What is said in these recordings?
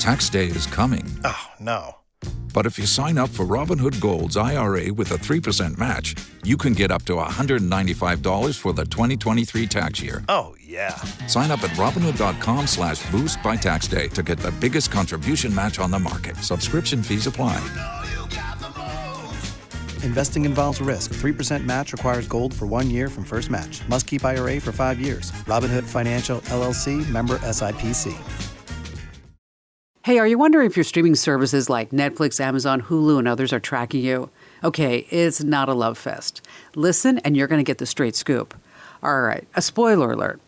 Tax day is coming. Oh, no. But if you sign up for Robinhood Gold's IRA with a 3% match, you can get up to $195 for the 2023 tax year. Oh, yeah. Sign up at Robinhood.com/boost by tax day to get the biggest contribution match on the market. Subscription fees apply. Investing involves risk. 3% match requires gold for 1 year from first match. Must keep IRA for 5 years. Robinhood Financial, LLC, member SIPC. Hey, are you wondering if your streaming services like Netflix, Amazon, Hulu, and others are tracking you? Okay, it's not a love fest. Listen, and you're going to get the straight scoop. All right, a spoiler alert.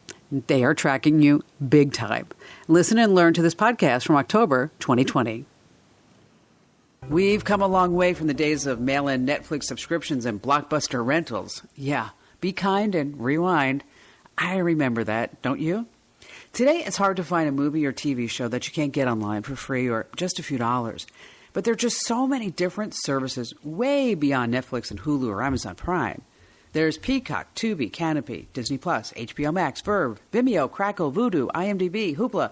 They are tracking you big time. Listen and learn to this podcast from October 2020. We've come a long way from the days of mail-in Netflix subscriptions and Blockbuster rentals. Yeah, be kind and rewind. I remember that, don't you? Today, it's hard to find a movie or TV show that you can't get online for free or just a few dollars. But there are just so many different services way beyond Netflix and Hulu or Amazon Prime. There's Peacock, Tubi, Canopy, Disney+, HBO Max, Verve, Vimeo, Crackle, Vudu, IMDb, Hoopla,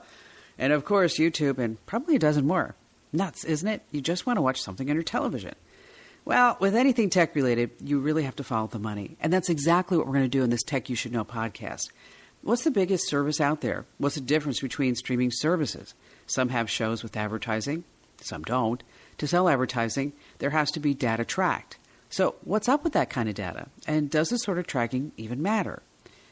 and of course YouTube, and probably a dozen more. Nuts, isn't it? You just want to watch something on your television. Well, with anything tech-related, you really have to follow the money. And that's exactly what we're going to do in this Tech You Should Know podcast. What's the biggest service out there? What's the difference between streaming services? Some have shows with advertising, some don't. To sell advertising, there has to be data tracked. So what's up with that kind of data? And does this sort of tracking even matter?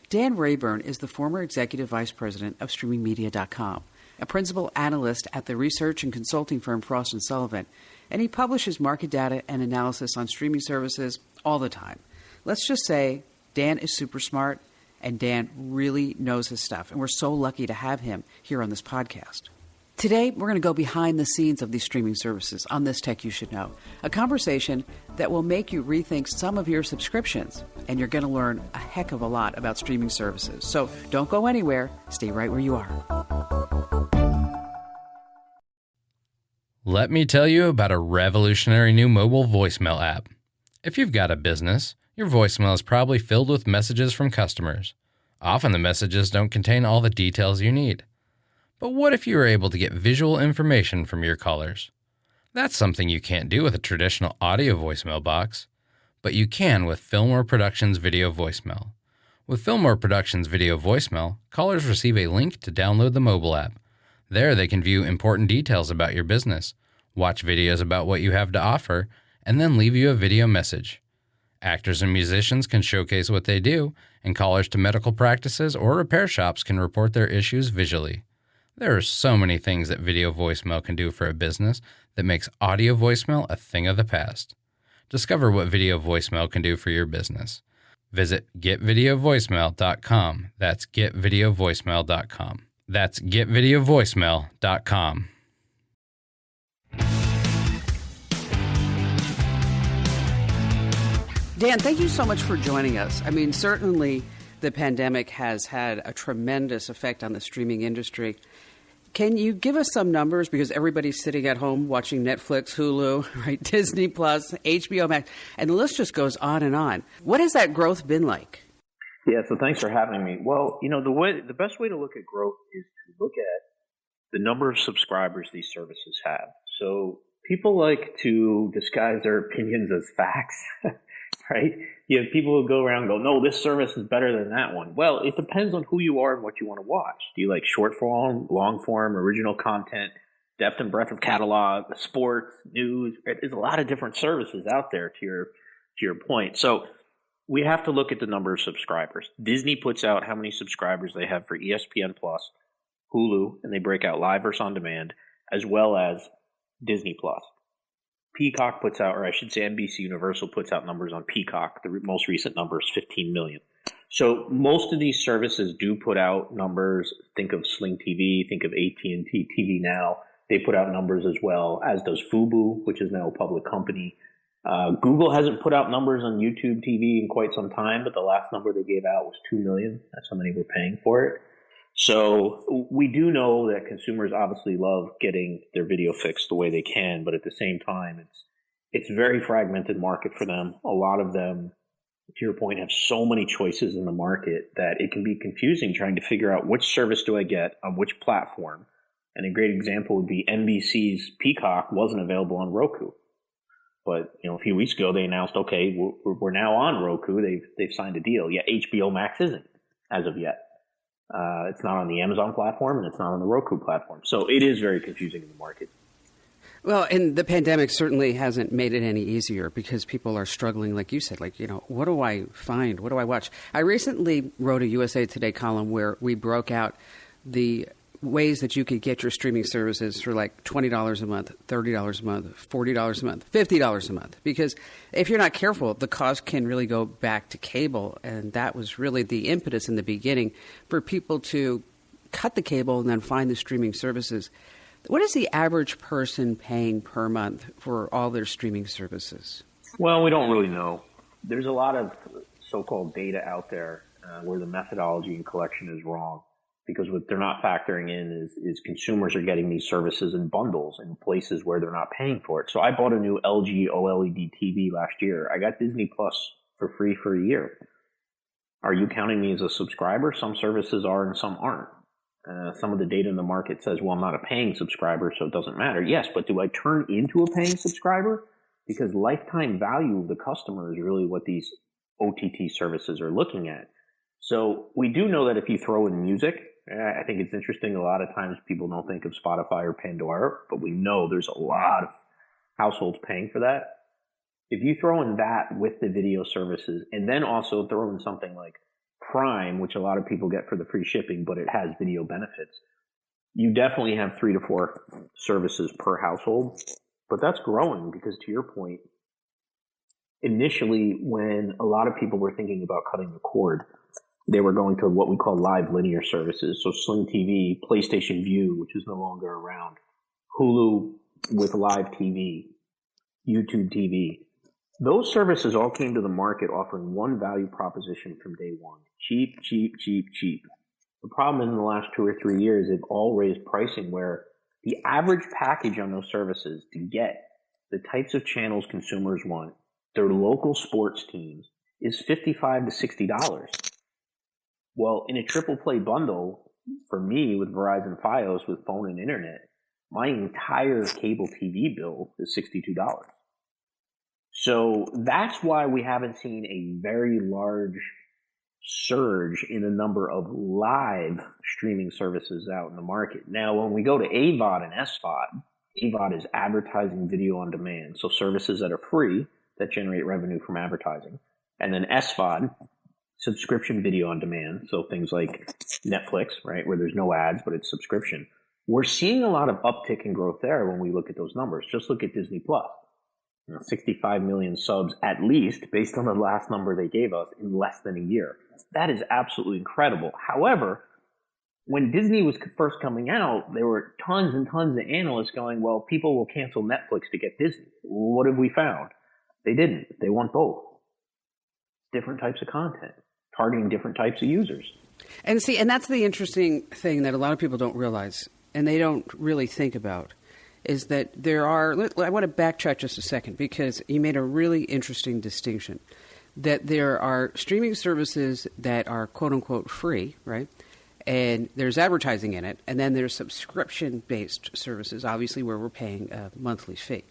Dan Rayburn is the former executive vice president of StreamingMedia.com, a principal analyst at the research and consulting firm Frost & Sullivan, and he publishes market data and analysis on streaming services all the time. Let's just say Dan is super smart, and Dan really knows his stuff, and we're so lucky to have him here on this podcast. Today, we're going to go behind the scenes of these streaming services on this Tech You Should Know, a conversation that will make you rethink some of your subscriptions, and you're going to learn a heck of a lot about streaming services. So don't go anywhere. Stay right where you are. Let me tell you about a revolutionary new mobile voicemail app. If you've got a business, your voicemail is probably filled with messages from customers. Often the messages don't contain all the details you need. But what if you were able to get visual information from your callers? That's something you can't do with a traditional audio voicemail box, but you can with Fillmore Productions Video Voicemail. With Fillmore Productions Video Voicemail, callers receive a link to download the mobile app. There they can view important details about your business, watch videos about what you have to offer, and then leave you a video message. Actors and musicians can showcase what they do, and callers to medical practices or repair shops can report their issues visually. There are so many things that video voicemail can do for a business that makes audio voicemail a thing of the past. Discover what video voicemail can do for your business. Visit getvideovoicemail.com. That's getvideovoicemail.com. That's getvideovoicemail.com. Dan, thank you so much for joining us. I mean, certainly the pandemic has had a tremendous effect on the streaming industry. Can you give us some numbers? Because everybody's sitting at home watching Netflix, Hulu, right, Disney+, HBO Max, and the list just goes on and on. What has that growth been like? Yeah, so thanks for having me. Well, the best way to look at growth is to look at the number of subscribers these services have. So people like to disguise their opinions as facts. Right? You have people who go around and go, no, this service is better than that one. Well, it depends on who you are and what you want to watch. Do you like short form, long form, original content, depth and breadth of catalog, sports, news? There's a lot of different services out there to your point. So we have to look at the number of subscribers. Disney puts out how many subscribers they have for ESPN Plus, Hulu, and they break out live versus on demand, as well as Disney Plus. Peacock puts out, or I should say NBC Universal puts out numbers on Peacock. The most recent number is 15 million. So most of these services do put out numbers. Think of Sling TV, think of AT&T TV Now. They put out numbers as well, as does Fubo, which is now a public company. Google hasn't put out numbers on YouTube TV in quite some time, but the last number they gave out was 2 million. That's how many were paying for it. So we do know that consumers obviously love getting their video fixed the way they can, but at the same time, it's a very fragmented market for them. A lot of them, to your point, have so many choices in the market that it can be confusing trying to figure out which service do I get on which platform And a great example would be NBC's Peacock wasn't available on Roku. But a few weeks ago they announced, okay, we're now on Roku. They've signed a deal. Yeah, HBO Max isn't as of yet. It's not on the Amazon platform and it's not on the Roku platform. So it is very confusing in the market. Well, and the pandemic certainly hasn't made it any easier because people are struggling, like you said, what do I find? What do I watch? I recently wrote a USA Today column where we broke out the ways that you could get your streaming services for like $20 a month, $30 a month, $40 a month, $50 a month. Because if you're not careful, the cost can really go back to cable. And that was really the impetus in the beginning for people to cut the cable and then find the streaming services. What is the average person paying per month for all their streaming services? Well, we don't really know. There's a lot of so-called data out there where the methodology and collection is wrong. Because what they're not factoring in is consumers are getting these services in bundles in places where they're not paying for it. So I bought a new LG OLED TV last year. I got Disney Plus for free for a year. Are you counting me as a subscriber? Some services are and some aren't. Some of the data in the market says, well, I'm not a paying subscriber, so it doesn't matter. Yes, but do I turn into a paying subscriber? Because lifetime value of the customer is really what these OTT services are looking at. So we do know that if you throw in music, I think it's interesting. A lot of times people don't think of Spotify or Pandora, but we know there's a lot of households paying for that. If you throw in that with the video services and then also throw in something like Prime, which a lot of people get for the free shipping, but it has video benefits, you definitely have 3 to 4 services per household. But that's growing because, to your point, initially when a lot of people were thinking about cutting the cord, they were going to what we call live linear services. So Sling TV, PlayStation Vue, which is no longer around, Hulu with live TV, YouTube TV. Those services all came to the market offering one value proposition from day one. Cheap, cheap, cheap, cheap. The problem is in the last 2 or 3 years, they've all raised pricing where the average package on those services to get the types of channels consumers want, their local sports teams, is $55 to $60. Well, in a triple play bundle, for me with Verizon Fios with phone and internet, my entire cable TV bill is $62. So that's why we haven't seen a very large surge in the number of live streaming services out in the market. Now, when we go to AVOD and SVOD, AVOD is advertising video on demand. So services that are free that generate revenue from advertising. And then SVOD, subscription video on demand. So things like Netflix, right, where there's no ads, but it's subscription. We're seeing a lot of uptick in growth there when we look at those numbers. Just look at Disney Plus. 65 million subs at least, based on the last number they gave us, in less than a year. That is absolutely incredible. However, when Disney was first coming out, there were tons and tons of analysts going, well, people will cancel Netflix to get Disney. What have we found? They didn't. They want both. Different types of content, targeting different types of users. And that's the interesting thing that a lot of people don't realize, and they don't really think about, is that there are, I want to backtrack just a second because you made a really interesting distinction, that there are streaming services that are quote-unquote free, right? And there's advertising in it, and then there's subscription-based services, obviously, where we're paying a monthly fee.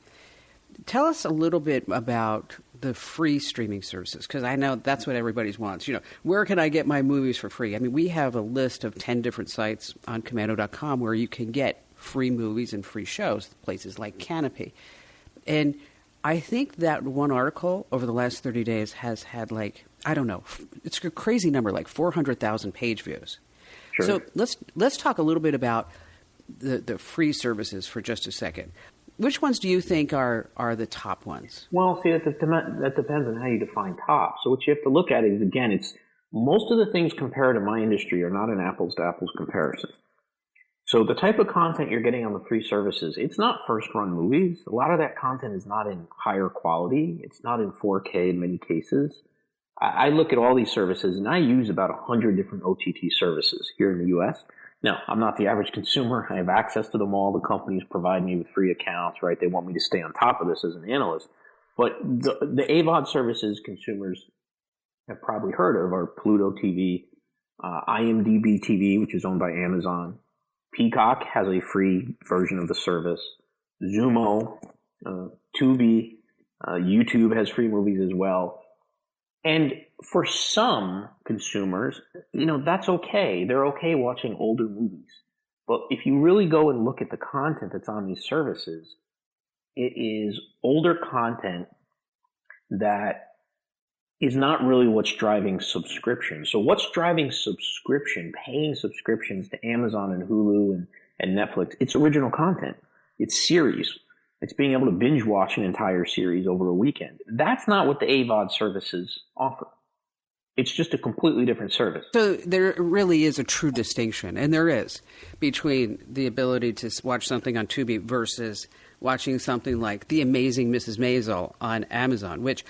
Tell us a little bit about the free streaming services, because I know that's what everybody wants. Where can I get my movies for free? I mean, we have a list of 10 different sites on Commando.com where you can get free movies and free shows, places like Canopy. And I think that one article over the last 30 days has had it's a crazy number, like 400,000 page views. Sure. So let's talk a little bit about the free services for just a second. Which ones do you think are the top ones? Well, see, that depends on how you define top. So what you have to look at is, again, it's most of the things compared to my industry are not an apples to apples comparison. So the type of content you're getting on the free services, it's not first run movies. A lot of that content is not in higher quality. It's not in 4K in many cases. I look at all these services and I use about 100 different OTT services here in the US. Now, I'm not the average consumer. I have access to them all. The companies provide me with free accounts, right? They want me to stay on top of this as an analyst. But the AVOD services consumers have probably heard of are Pluto TV, IMDb TV, which is owned by Amazon, Peacock has a free version of the service. Zumo, Tubi, YouTube has free movies as well. And for some consumers, that's okay. They're okay watching older movies. But if you really go and look at the content that's on these services, it is older content that is not really what's driving subscription. So what's driving subscription, paying subscriptions to Amazon and Hulu and Netflix? It's original content. It's series. It's being able to binge watch an entire series over a weekend. That's not what the AVOD services offer. It's just a completely different service. So there really is a true distinction, and there is, between the ability to watch something on Tubi versus watching something like The Amazing Mrs. Maisel on Amazon, which,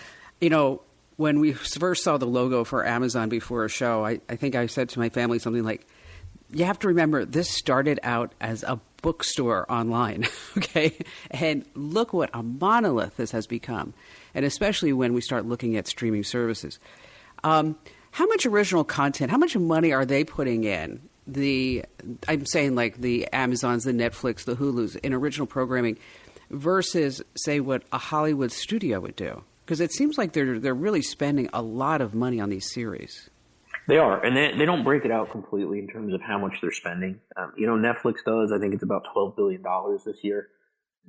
when we first saw the logo for Amazon before a show, I think I said to my family something like, you have to remember, this started out as a bookstore online, okay? And look what a monolith this has become, and especially when we start looking at streaming services. How much original content, how much money are they putting in? I'm saying like the Amazons, the Netflix, the Hulus, in original programming versus, say, what a Hollywood studio would do? Because it seems like they're really spending a lot of money on these series. They are, and they don't break it out completely in terms of how much they're spending. Netflix does. I think it's about $12 billion this year.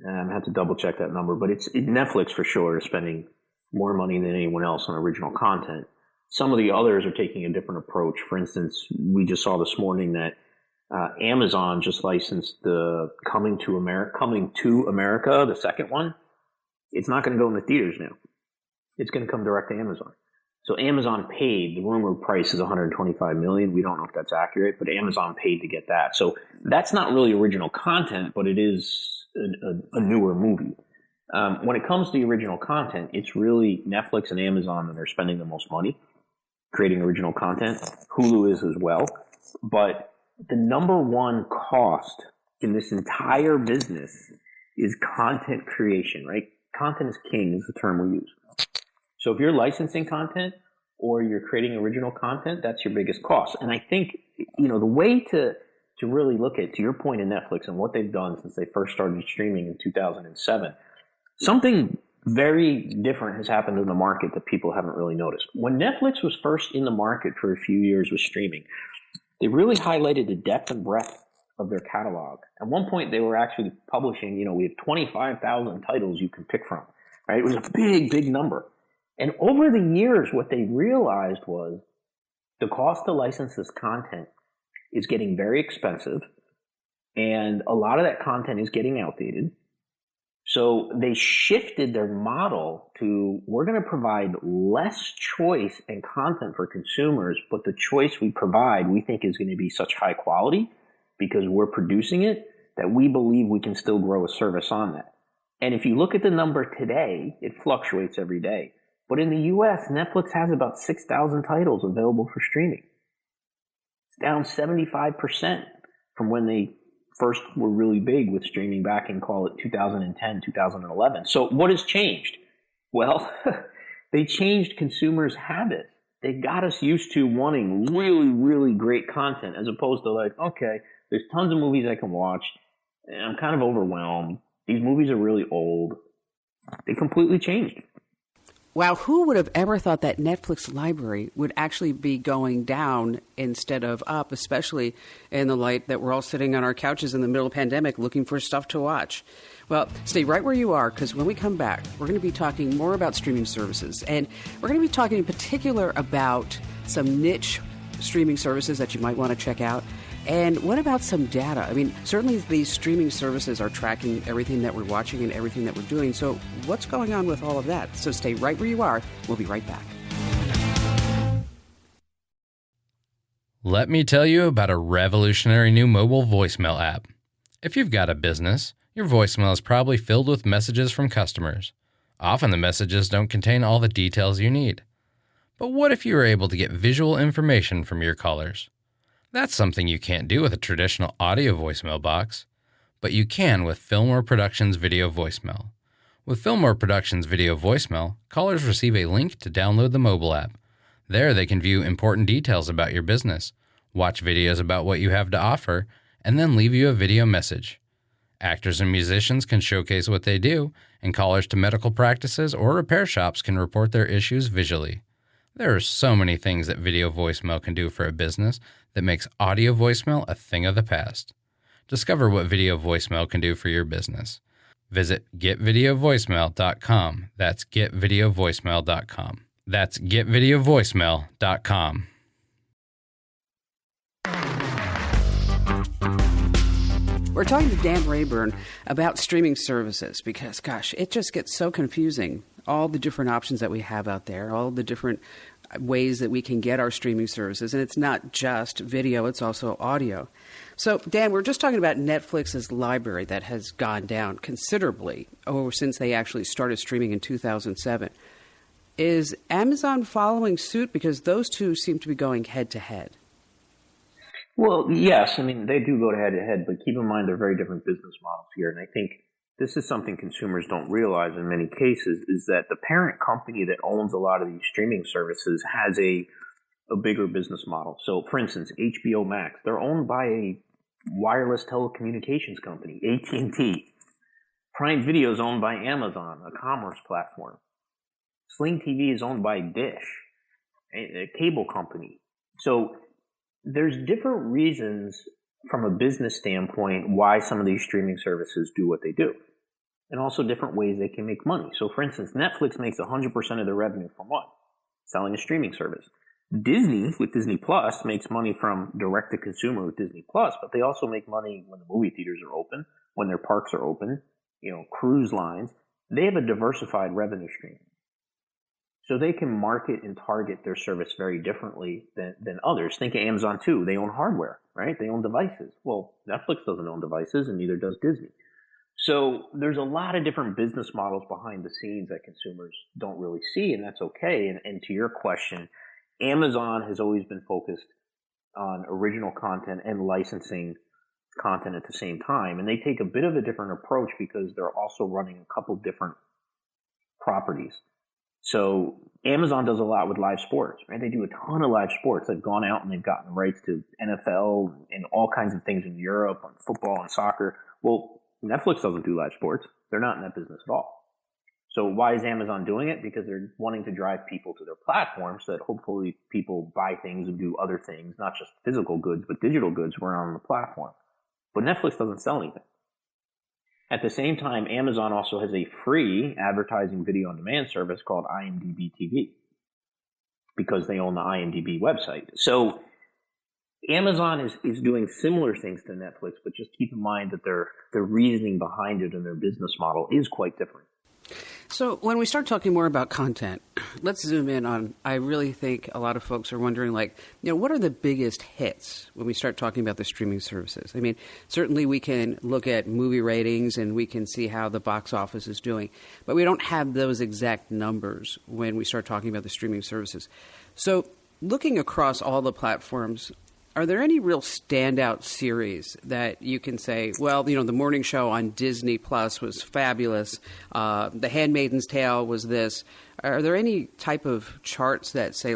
I have to double check that number, but Netflix for sure is spending more money than anyone else on original content. Some of the others are taking a different approach. For instance, we just saw this morning that Amazon just licensed the Coming to America, the second one. It's not going to go in the theaters now. It's going to come direct to Amazon. So Amazon paid, the rumored price is $125 million. We don't know if that's accurate, but Amazon paid to get that. So that's not really original content, but it is a newer movie. When it comes to the original content, it's really Netflix and Amazon that are spending the most money creating original content. Hulu is as well. But the number one cost in this entire business is content creation, right? Content is king is the term we use. So if you're licensing content or you're creating original content, that's your biggest cost. And I think, the way to really look at, to your point in Netflix and what they've done since they first started streaming in 2007, something very different has happened in the market that people haven't really noticed. When Netflix was first in the market for a few years with streaming, they really highlighted the depth and breadth of their catalog. At one point, they were actually publishing, we have 25,000 titles you can pick from, right? It was a big, big number. And over the years, what they realized was the cost to license this content is getting very expensive, and a lot of that content is getting outdated. So they shifted their model to, we're going to provide less choice and content for consumers, but the choice we provide we think is going to be such high quality because we're producing it that we believe we can still grow a service on that. And if you look at the number today, it fluctuates every day. But in the US, Netflix has about 6,000 titles available for streaming. It's down 75% from when they first were really big with streaming back in, call it 2010, 2011. So what has changed? Well, they changed consumers' habits. They got us used to wanting really, really great content as opposed to like, okay, there's tons of movies I can watch. And I'm kind of overwhelmed. These movies are really old. They completely changed. Wow, who would have ever thought that Netflix library would actually be going down instead of up, especially in the light that we're all sitting on our couches in the middle of the pandemic looking for stuff to watch? Well, stay right where you are, because when we come back, we're going to be talking more about streaming services. And we're going to be talking in particular about some niche streaming services that you might want to check out. And what about some data? I mean, certainly these streaming services are tracking everything that we're watching and everything that we're doing. So what's going on with all of that? So stay right where you are. We'll be right back. Let me tell you about a revolutionary new mobile voicemail app. If you've got a business, your voicemail is probably filled with messages from customers. Often the messages don't contain all the details you need. But what if you were able to get visual information from your callers? That's something you can't do with a traditional audio voicemail box, but you can with Fillmore Productions Video Voicemail. With Fillmore Productions Video Voicemail, callers receive a link to download the mobile app. There they can view important details about your business, watch videos about what you have to offer, and then leave you a video message. Actors and musicians can showcase what they do, and callers to medical practices or repair shops can report their issues visually. There are so many things that video voicemail can do for a business that makes audio voicemail a thing of the past. Discover what video voicemail can do for your business. Visit getvideovoicemail.com. That's getvideovoicemail.com. That's getvideovoicemail.com. We're talking to Dan Rayburn about streaming services because, gosh, it just gets so confusing. All the different options that we have out there, all the different ways that we can get our streaming services. And it's not just video, it's also audio. So, Dan, we're just talking about Netflix's library that has gone down considerably since they actually started streaming in 2007. Is Amazon following suit? Because those two seem to be going head to head. Well, yes. I mean, they do go head to head, but keep in mind they're very different business models here. And I think this is something consumers don't realize in many cases, is that the parent company that owns a lot of these streaming services has a bigger business model. So, for instance, HBO Max, they're owned by a wireless telecommunications company, AT&T. Prime Video is owned by Amazon, a commerce platform. Sling TV is owned by Dish, a cable company. So there's different reasons from a business standpoint why some of these streaming services do what they do, and also different ways they can make money. So, for instance, Netflix makes 100% of their revenue from what? Selling a streaming service. Disney, with Disney Plus, makes money from direct-to-consumer with Disney Plus, but they also make money when the movie theaters are open, when their parks are open, cruise lines. They have a diversified revenue stream. So they can market and target their service very differently than others. Think of Amazon too. They own hardware, right? They own devices. Well, Netflix doesn't own devices, and neither does Disney. So there's a lot of different business models behind the scenes that consumers don't really see, and that's okay. And to your question, Amazon has always been focused on original content and licensing content at the same time. And they take a bit of a different approach because they're also running a couple different properties. So Amazon does a lot with live sports, right? They do a ton of live sports. They've gone out and they've gotten rights to NFL and all kinds of things in Europe on football and soccer. Well, Netflix doesn't do live sports. They're not in that business at all. So why is Amazon doing it? Because they're wanting to drive people to their platform so that hopefully people buy things and do other things, not just physical goods, but digital goods when on the platform. But Netflix doesn't sell anything. At the same time, Amazon also has a free advertising video on demand service called IMDb TV because they own the IMDb website. So Amazon is doing similar things to Netflix, but just keep in mind that their reasoning behind it and their business model is quite different. So when we start talking more about content, let's zoom in on, I really think a lot of folks are wondering, what are the biggest hits when we start talking about the streaming services? I mean, certainly we can look at movie ratings and we can see how the box office is doing, but we don't have those exact numbers when we start talking about the streaming services. So looking across all the platforms, are there any real standout series that you can say, well, the morning show on Disney Plus was fabulous. The Handmaid's Tale was this. Are there any type of charts that say,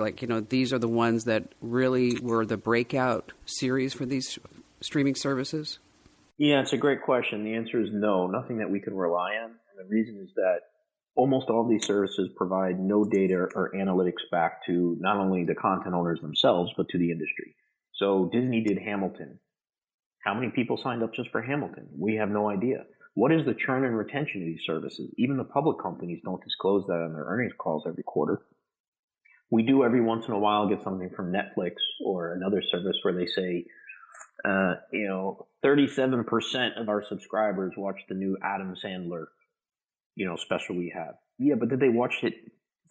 these are the ones that really were the breakout series for these streaming services? Yeah, it's a great question. The answer is no, nothing that we can rely on. And the reason is that almost all these services provide no data or analytics back to not only the content owners themselves, but to the industry. So Disney did Hamilton. How many people signed up just for Hamilton? We have no idea. What is the churn and retention of these services? Even the public companies don't disclose that on their earnings calls every quarter. We do every once in a while get something from Netflix or another service where they say, 37% of our subscribers watch the new Adam Sandler, special we have. Yeah, but did they watch it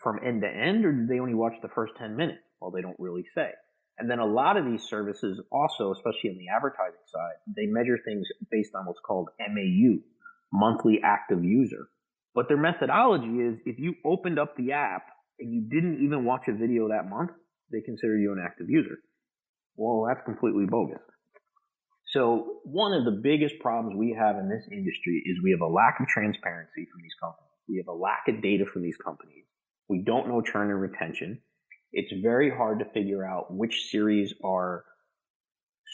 from end to end, or did they only watch the first 10 minutes? Well, they don't really say. And then a lot of these services also, especially on the advertising side, they measure things based on what's called MAU, monthly active user. But their methodology is if you opened up the app and you didn't even watch a video that month, they consider you an active user. Well, that's completely bogus. So one of the biggest problems we have in this industry is we have a lack of transparency from these companies. We have a lack of data from these companies. We don't know churn and retention. It's very hard to figure out which series are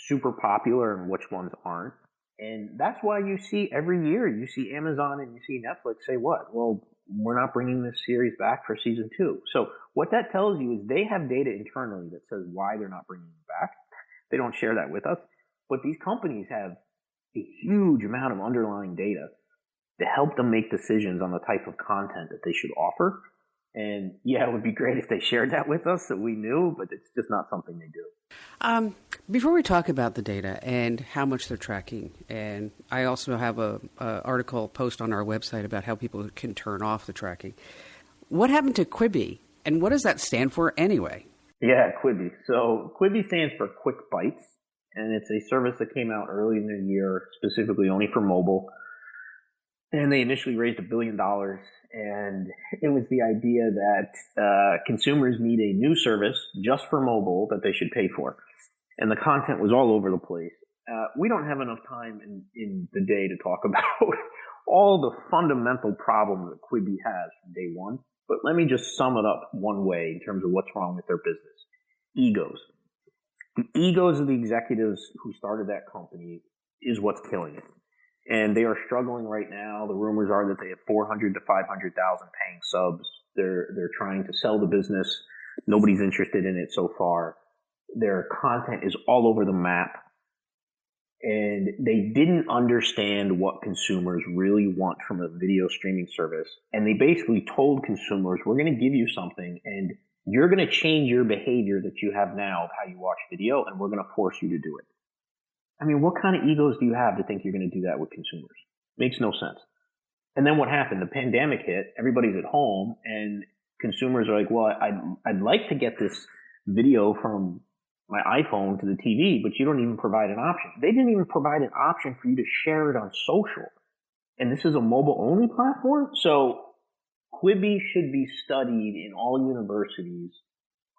super popular and which ones aren't. And that's why you see every year, you see Amazon and you see Netflix say what? Well, we're not bringing this series back for season 2. So what that tells you is they have data internally that says why they're not bringing it back. They don't share that with us. But these companies have a huge amount of underlying data to help them make decisions on the type of content that they should offer. And yeah, it would be great if they shared that with us so we knew, but it's just not something they do. Before we talk about the data and how much they're tracking, and I also have a article post on our website about how people can turn off the tracking. What happened to Quibi, and what does that stand for anyway? Yeah, Quibi. So Quibi stands for Quick Bites, and it's a service that came out early in the year, specifically only for mobile. And they initially raised $1 billion, and it was the idea that consumers need a new service just for mobile that they should pay for. And the content was all over the place. We don't have enough time in the day to talk about all the fundamental problems that Quibi has from day one, but let me just sum it up one way in terms of what's wrong with their business. Egos. The egos of the executives who started that company is what's killing it. And they are struggling right now. The rumors are that they have 400 to 500,000 paying subs. They're trying to sell the business. Nobody's interested in it so far. Their content is all over the map. And they didn't understand what consumers really want from a video streaming service. And they basically told consumers, we're going to give you something and you're going to change your behavior that you have now of how you watch video, and we're going to force you to do it. I mean, what kind of egos do you have to think you're going to do that with consumers? Makes no sense. And then what happened? The pandemic hit, everybody's at home, and consumers are like, well, I'd like to get this video from my iPhone to the TV, but you don't even provide an option. They didn't even provide an option for you to share it on social. And this is a mobile-only platform? So Quibi should be studied in all universities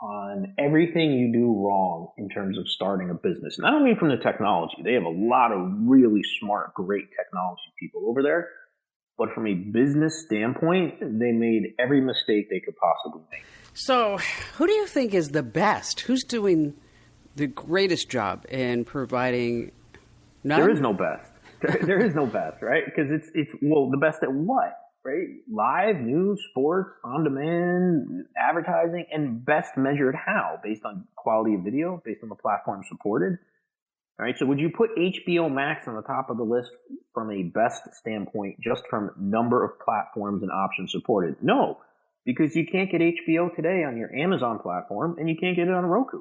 on everything you do wrong in terms of starting a business. And I don't mean from the technology. They have a lot of really smart, great technology people over there. But from a business standpoint, they made every mistake they could possibly make. So who do you think is the best? Who's doing the greatest job in providing none? There is no best. There is no best, right? Because it's the best at what? Right? Live, news, sports, on-demand, advertising, and best measured how? Based on quality of video, based on the platform supported. All right, so would you put HBO Max on the top of the list from a best standpoint, just from number of platforms and options supported? No, because you can't get HBO today on your Amazon platform, and you can't get it on Roku.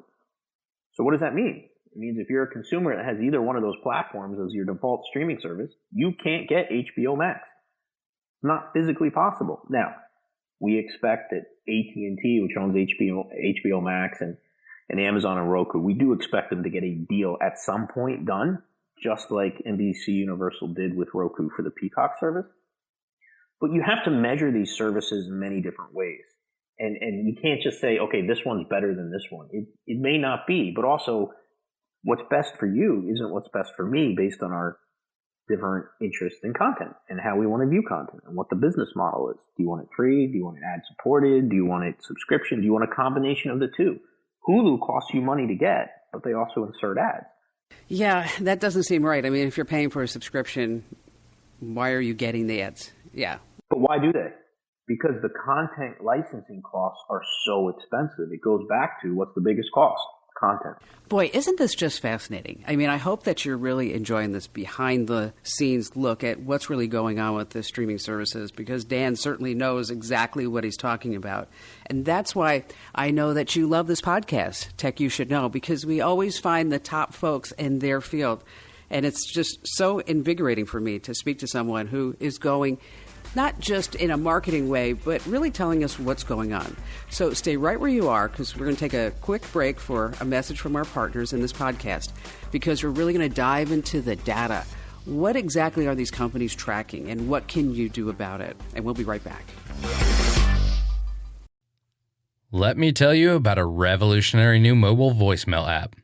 So what does that mean? It means if you're a consumer that has either one of those platforms as your default streaming service, you can't get HBO Max. Not physically possible. Now, we expect that AT&T, which owns HBO Max and Amazon and Roku, we do expect them to get a deal at some point done, just like NBC Universal did with Roku for the Peacock service. But you have to measure these services in many different ways. And you can't just say, okay, this one's better than this one. It may not be, but also what's best for you isn't what's best for me based on our different interests in content and how we want to view content and what the business model is. Do you want it free? Do you want it ad supported? Do you want it subscription? Do you want a combination of the two? Hulu costs you money to get, but they also insert ads. Yeah, that doesn't seem right. I mean, if you're paying for a subscription, why are you getting the ads? Yeah. But why do they? Because the content licensing costs are so expensive. It goes back to what's the biggest cost? Content. Boy, isn't this just fascinating? I mean, I hope that you're really enjoying this behind-the-scenes look at what's really going on with the streaming services, because Dan certainly knows exactly what he's talking about. And that's why I know that you love this podcast, Tech You Should Know, because we always find the top folks in their field. And it's just so invigorating for me to speak to someone who is going not just in a marketing way, but really telling us what's going on. So stay right where you are, because we're going to take a quick break for a message from our partners in this podcast, because we're really going to dive into the data. What exactly are these companies tracking, and what can you do about it? And we'll be right back. Let me tell you about a revolutionary new mobile voicemail app.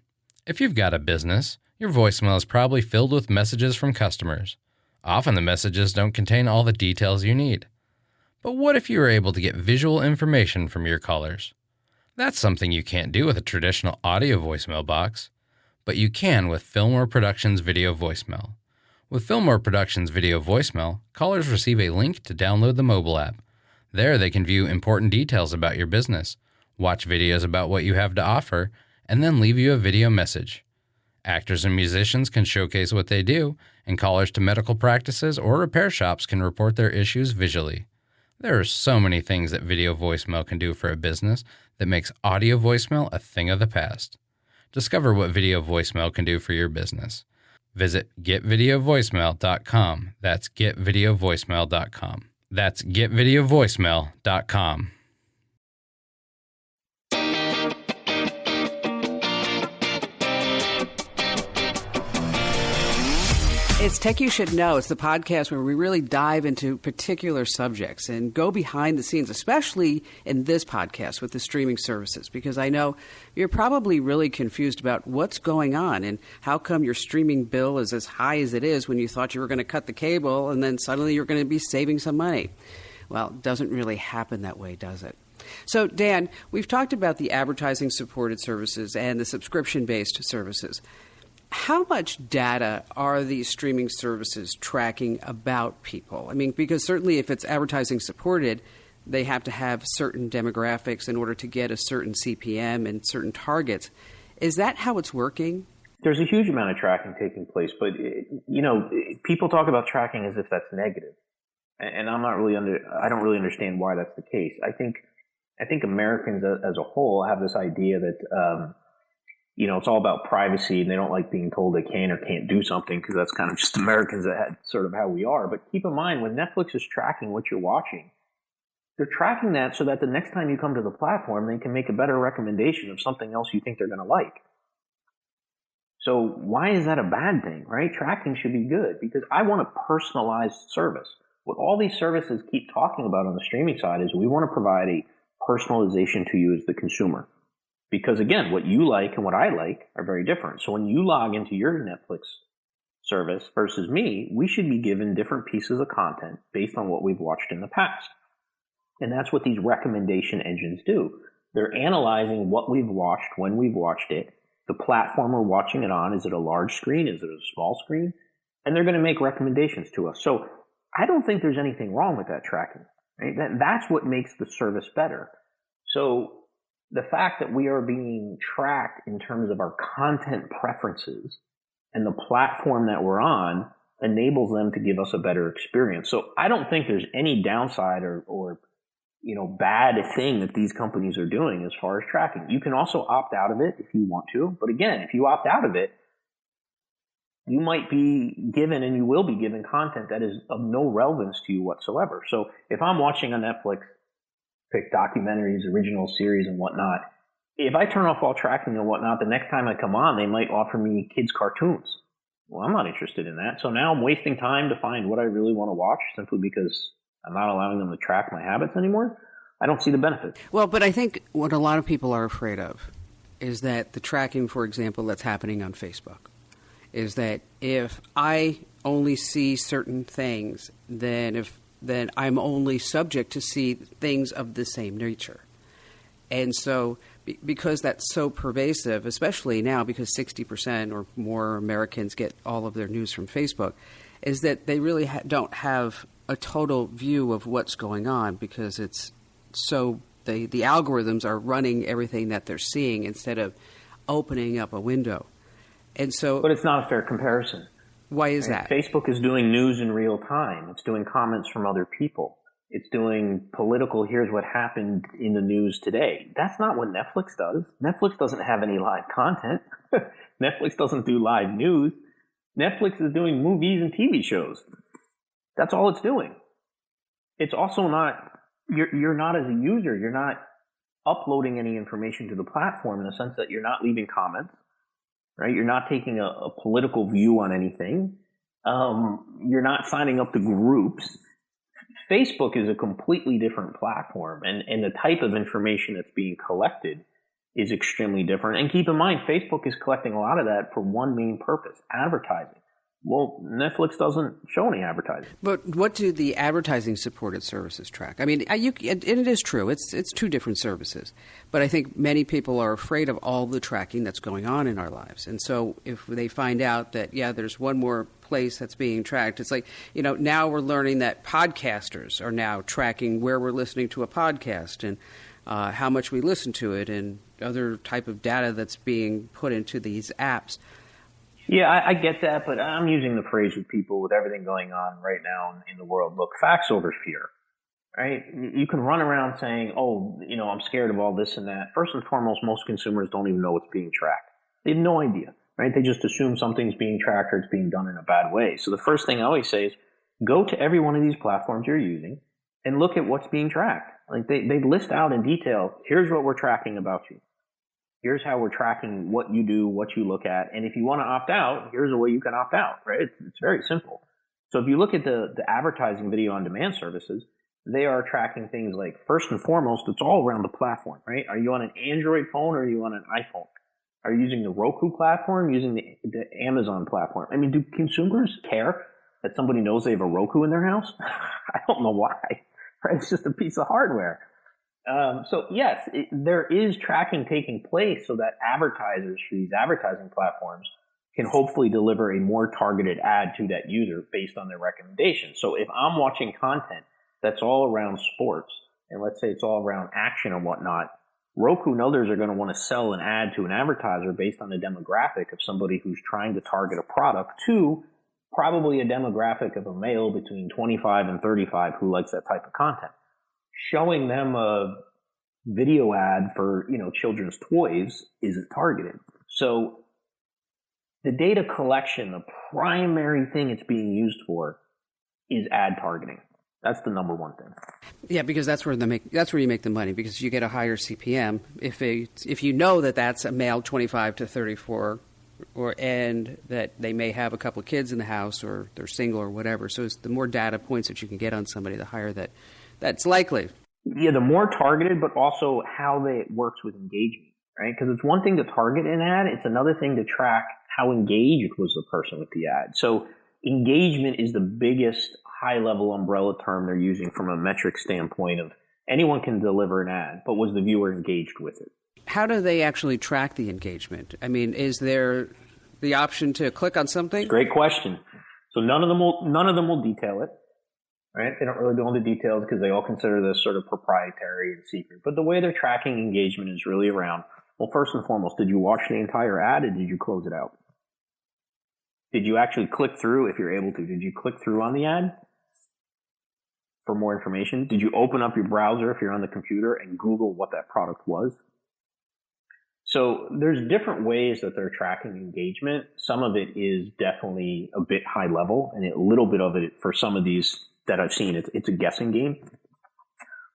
If you've got a business, your voicemail is probably filled with messages from customers. Often the messages don't contain all the details you need. But what if you were able to get visual information from your callers? That's something you can't do with a traditional audio voicemail box. but you can with Fillmore Productions Video Voicemail. With Fillmore Productions Video Voicemail, callers receive a link to download the mobile app. There they can view important details about your business, watch videos about what you have to offer, and then leave you a video message. Actors and musicians can showcase what they do, and callers to medical practices or repair shops can report their issues visually. There are so many things that video voicemail can do for a business that makes audio voicemail a thing of the past. Discover what video voicemail can do for your business. Visit getvideovoicemail.com. That's getvideovoicemail.com. That's getvideovoicemail.com. It's Tech You Should Know. It's the podcast where we really dive into particular subjects and go behind the scenes, especially in this podcast with the streaming services, because I know you're probably really confused about what's going on and how come your streaming bill is as high as it is when you thought you were going to cut the cable and then suddenly you're going to be saving some money. Well, it doesn't really happen that way, does it? So, Dan, we've talked about the advertising-supported services and the subscription-based services. How much data are these streaming services tracking about people? I mean, because certainly if it's advertising supported, they have to have certain demographics in order to get a certain CPM and certain targets. Is that how it's working? There's a huge amount of tracking taking place, but people talk about tracking as if that's negative, and I don't really understand why that's the case. I think Americans as a whole have this idea that it's all about privacy, and they don't like being told they can or can't do something because that's kind of just Americans that sort of how we are. But keep in mind, when Netflix is tracking what you're watching, they're tracking that so that the next time you come to the platform, they can make a better recommendation of something else you think they're going to like. So why is that a bad thing, right? Tracking should be good because I want a personalized service. What all these services keep talking about on the streaming side is we want to provide a personalization to you as the consumer. Because again, what you like and what I like are very different. So when you log into your Netflix service versus me, we should be given different pieces of content based on what we've watched in the past. And that's what these recommendation engines do. They're analyzing what we've watched, when we've watched it, the platform we're watching it on. Is it a large screen? Is it a small screen? And they're going to make recommendations to us. So I don't think there's anything wrong with that tracking. Right? That's what makes the service better. So the fact that we are being tracked in terms of our content preferences and the platform that we're on enables them to give us a better experience. So I don't think there's any downside or bad thing that these companies are doing as far as tracking. You can also opt out of it if you want to. But again, if you opt out of it, you might be given and you will be given content that is of no relevance to you whatsoever. So if I'm watching on Netflix, pick documentaries, original series, and whatnot. If I turn off all tracking and whatnot, the next time I come on, they might offer me kids' cartoons. Well, I'm not interested in that. So now I'm wasting time to find what I really want to watch simply because I'm not allowing them to track my habits anymore. I don't see the benefit. Well, but I think what a lot of people are afraid of is that the tracking, for example, that's happening on Facebook, is that if I only see certain things, then I'm only subject to see things of the same nature. And so because that's so pervasive, especially now because 60% or more Americans get all of their news from Facebook, is that they really don't have a total view of what's going on because it's so the algorithms are running everything that they're seeing instead of opening up a window. And so, but it's not a fair comparison. Why is that? Facebook is doing news in real time. It's doing comments from other people. It's doing political, here's what happened in the news today. That's not what Netflix does. Netflix doesn't have any live content. Netflix doesn't do live news. Netflix is doing movies and TV shows. That's all it's doing. It's also not, you're not as a user, you're not uploading any information to the platform in the sense that you're not leaving comments. Right? You're not taking a political view on anything. You're not signing up to groups. Facebook is a completely different platform, and the type of information that's being collected is extremely different. And keep in mind, Facebook is collecting a lot of that for one main purpose, advertising. Well, Netflix doesn't show any advertising. But what do the advertising-supported services track? I mean, and it is true. It's two different services. But I think many people are afraid of all the tracking that's going on in our lives. And so if they find out that, there's one more place that's being tracked, it's like, now we're learning that podcasters are now tracking where we're listening to a podcast and how much we listen to it and other type of data that's being put into these apps. Yeah, I get that, but I'm using the phrase with people with everything going on right now in the world. Look, facts over fear, right? You can run around saying, I'm scared of all this and that. First and foremost, most consumers don't even know what's being tracked. They have no idea, right? They just assume something's being tracked or it's being done in a bad way. So the first thing I always say is go to every one of these platforms you're using and look at what's being tracked. Like they list out in detail, here's what we're tracking about you. Here's how we're tracking what you do, what you look at. And if you want to opt out, here's a way you can opt out, right? It's very simple. So if you look at the advertising video on demand services, they are tracking things like, first and foremost, it's all around the platform, right? Are you on an Android phone or are you on an iPhone? Are you using the Roku platform, using the Amazon platform? I mean, do consumers care that somebody knows they have a Roku in their house? I don't know why, right? It's just a piece of hardware. So yes, there is tracking taking place so that advertisers for these advertising platforms can hopefully deliver a more targeted ad to that user based on their recommendations. So if I'm watching content that's all around sports, and let's say it's all around action and whatnot, Roku and others are going to want to sell an ad to an advertiser based on the demographic of somebody who's trying to target a product to probably a demographic of a male between 25 and 35 who likes that type of content. Showing them a video ad for, children's toys isn't targeted. So the data collection, the primary thing it's being used for is ad targeting. That's the number one thing. Yeah, because that's where you make the money, because you get a higher CPM if you know that that's a male 25 to 34 and that they may have a couple of kids in the house or they're single or whatever. So it's the more data points that you can get on somebody, the higher that's likely. Yeah, the more targeted, but also how it works with engagement, right? Because it's one thing to target an ad. It's another thing to track how engaged was the person with the ad. So engagement is the biggest high-level umbrella term they're using from a metric standpoint of anyone can deliver an ad, but was the viewer engaged with it? How do they actually track the engagement? I mean, is there the option to click on something? Great question. So none of them will detail it. Right? They don't really go into details because they all consider this sort of proprietary and secret. But the way they're tracking engagement is really around, well, first and foremost, did you watch the entire ad or did you close it out? Did you actually click through if you're able to? Did you click through on the ad for more information? Did you open up your browser if you're on the computer and Google what that product was? So there's different ways that they're tracking engagement. Some of it is definitely a bit high level, and a little bit of it for some of these that I've seen, it's a guessing game.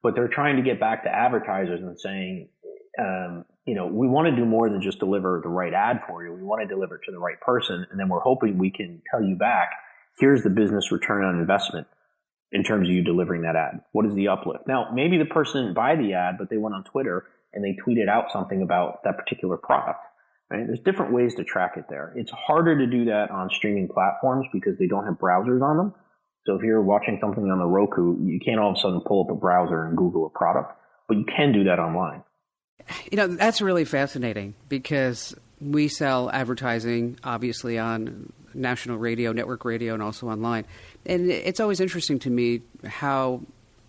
But they're trying to get back to advertisers and saying, we want to do more than just deliver the right ad for you. We want to deliver it to the right person. And then we're hoping we can tell you back, here's the business return on investment in terms of you delivering that ad. What is the uplift? Now, maybe the person didn't buy the ad, but they went on Twitter and they tweeted out something about that particular product. Right? There's different ways to track it there. It's harder to do that on streaming platforms because they don't have browsers on them. So if you're watching something on the Roku, you can't all of a sudden pull up a browser and Google a product, but you can do that online. That's really fascinating because we sell advertising, obviously, on national radio, network radio, and also online. And it's always interesting to me how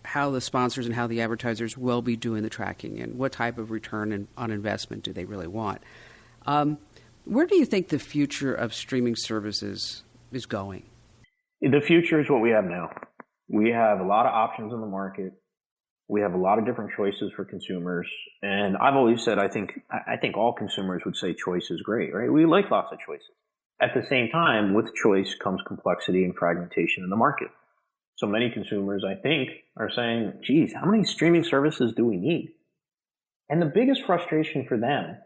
the sponsors and how the advertisers will be doing the tracking and what type of return on investment do they really want. Where do you think the future of streaming services is going? The future is what we have now. We have a lot of options in the market. We have a lot of different choices for consumers. And I've always said I think all consumers would say choice is great, right? We like lots of choices. At the same time, with choice comes complexity and fragmentation in the market. So many consumers, I think, are saying, geez, how many streaming services do we need? And the biggest frustration for them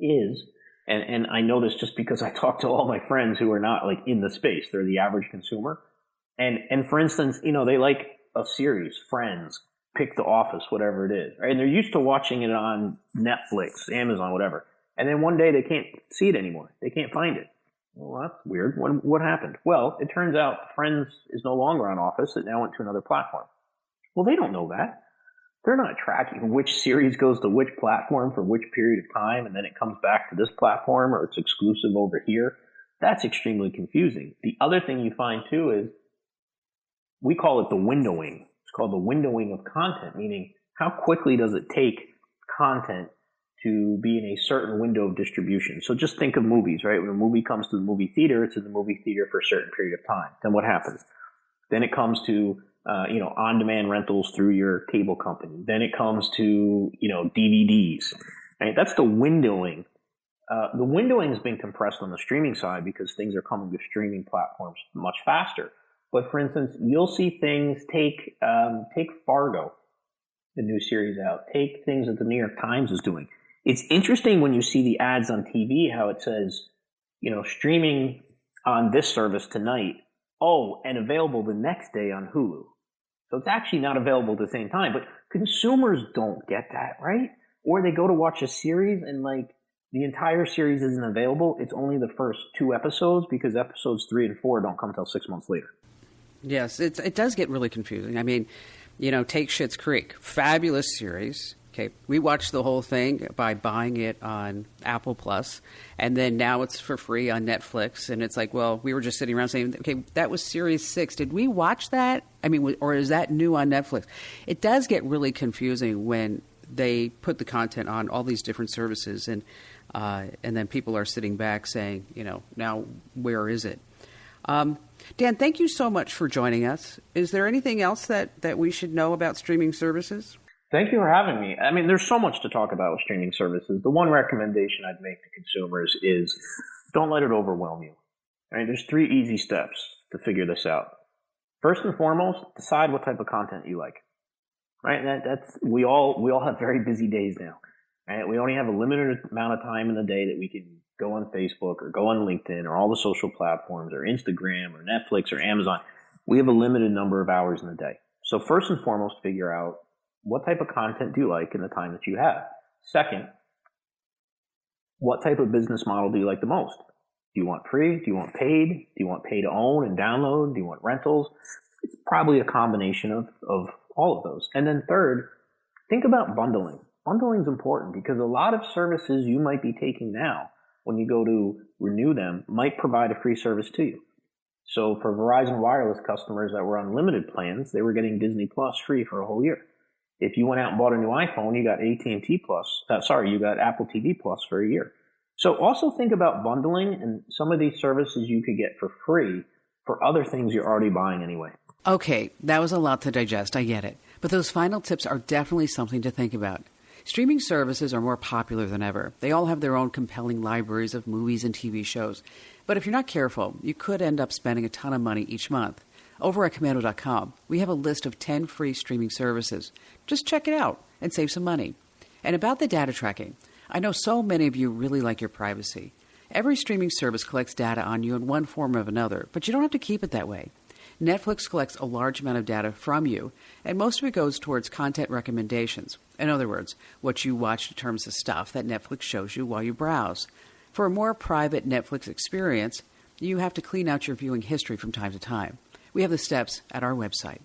is, and I know this just because I talk to all my friends who are not like in the space, they're the average consumer. And for instance, they like a series, Friends, Pick the Office, whatever it is, right? And they're used to watching it on Netflix, Amazon, whatever. And then one day they can't see it anymore. They can't find it. Well, that's weird. What happened? Well, it turns out Friends is no longer on Office. It now went to another platform. Well, they don't know that. They're not tracking which series goes to which platform for which period of time, and then it comes back to this platform, or it's exclusive over here. That's extremely confusing. The other thing you find, too, is we call it the windowing. It's called the windowing of content, meaning how quickly does it take content to be in a certain window of distribution. So just think of movies, right? When a movie comes to the movie theater, it's in the movie theater for a certain period of time. Then what happens? Then it comes to on-demand rentals through your cable company. Then it comes to DVDs. Right? That's the windowing. The windowing has been compressed on the streaming side because things are coming to streaming platforms much faster. But for instance, you'll see things take Fargo, the new series out. Take things that the New York Times is doing. It's interesting when you see the ads on TV how it says, streaming on this service tonight. Oh, and available the next day on Hulu. So it's actually not available at the same time. But consumers don't get that, right? Or they go to watch a series and the entire series isn't available. It's only the first 2 episodes because episodes 3 and 4 don't come until 6 months later. Yes, it does get really confusing. I mean, take Schitt's Creek. Fabulous series. Okay, we watched the whole thing by buying it on Apple Plus, and then now it's for free on Netflix. And it's like, well, we were just sitting around saying, okay, that was Series 6. Did we watch that? I mean, or is that new on Netflix? It does get really confusing when they put the content on all these different services, and then people are sitting back saying, now where is it? Dan, thank you so much for joining us. Is there anything else that we should know about streaming services? Thank you for having me. I mean, there's so much to talk about with streaming services. The one recommendation I'd make to consumers is don't let it overwhelm you. Right? There's 3 easy steps to figure this out. First and foremost, decide what type of content you like. Right? We all have very busy days now. Right? We only have a limited amount of time in the day that we can go on Facebook or go on LinkedIn or all the social platforms or Instagram or Netflix or Amazon. We have a limited number of hours in the day. So first and foremost, figure out what type of content do you like in the time that you have. Second, what type of business model do you like the most? Do you want free? Do you want paid? Do you want pay to own and download? Do you want rentals? It's probably a combination of all of those. And then third, think about bundling. Bundling is important because a lot of services you might be taking now, when you go to renew them, might provide a free service to you. So for Verizon Wireless customers that were on limited plans, they were getting Disney Plus free for a whole year. If you went out and bought a new iPhone, you got AT&T Plus. You got Apple TV Plus for a year. So also think about bundling and some of these services you could get for free for other things you're already buying anyway. Okay, that was a lot to digest. I get it. But those final tips are definitely something to think about. Streaming services are more popular than ever. They all have their own compelling libraries of movies and TV shows. But if you're not careful, you could end up spending a ton of money each month. Over at Commando.com, we have a list of 10 free streaming services. Just check it out and save some money. And about the data tracking, I know so many of you really like your privacy. Every streaming service collects data on you in one form or another, but you don't have to keep it that way. Netflix collects a large amount of data from you, and most of it goes towards content recommendations. In other words, what you watch determines the stuff that Netflix shows you while you browse. For a more private Netflix experience, you have to clean out your viewing history from time to time. We have the steps at our website.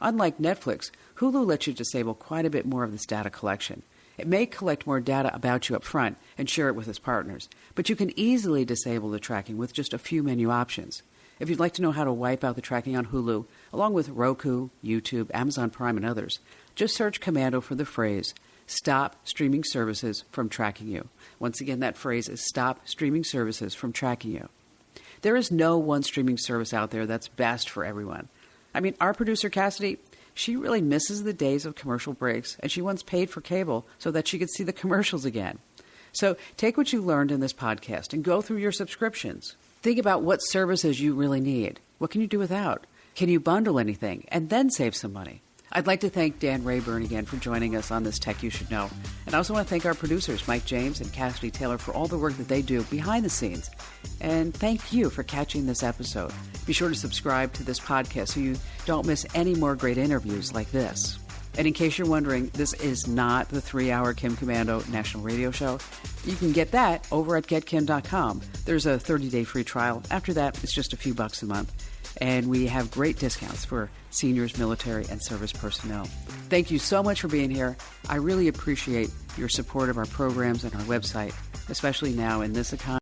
Unlike Netflix, Hulu lets you disable quite a bit more of this data collection. It may collect more data about you up front and share it with its partners, but you can easily disable the tracking with just a few menu options. If you'd like to know how to wipe out the tracking on Hulu, along with Roku, YouTube, Amazon Prime, and others, just search Commando for the phrase, "Stop Streaming Services from Tracking You." Once again, that phrase is "Stop Streaming Services from Tracking You." There is no one streaming service out there that's best for everyone. I mean, our producer, Cassidy, she really misses the days of commercial breaks, and she once paid for cable so that she could see the commercials again. So take what you learned in this podcast and go through your subscriptions. Think about what services you really need. What can you do without? Can you bundle anything and then save some money? I'd like to thank Dan Rayburn again for joining us on this Tech You Should Know. And I also want to thank our producers, Mike James and Cassidy Taylor, for all the work that they do behind the scenes. And thank you for catching this episode. Be sure to subscribe to this podcast so you don't miss any more great interviews like this. And in case you're wondering, this is not the 3-hour Kim Commando national radio show. You can get that over at getkim.com. There's a 30-day free trial. After that, it's just a few bucks a month. And we have great discounts for seniors, military, and service personnel. Thank you so much for being here. I really appreciate your support of our programs and our website, especially now in this economy.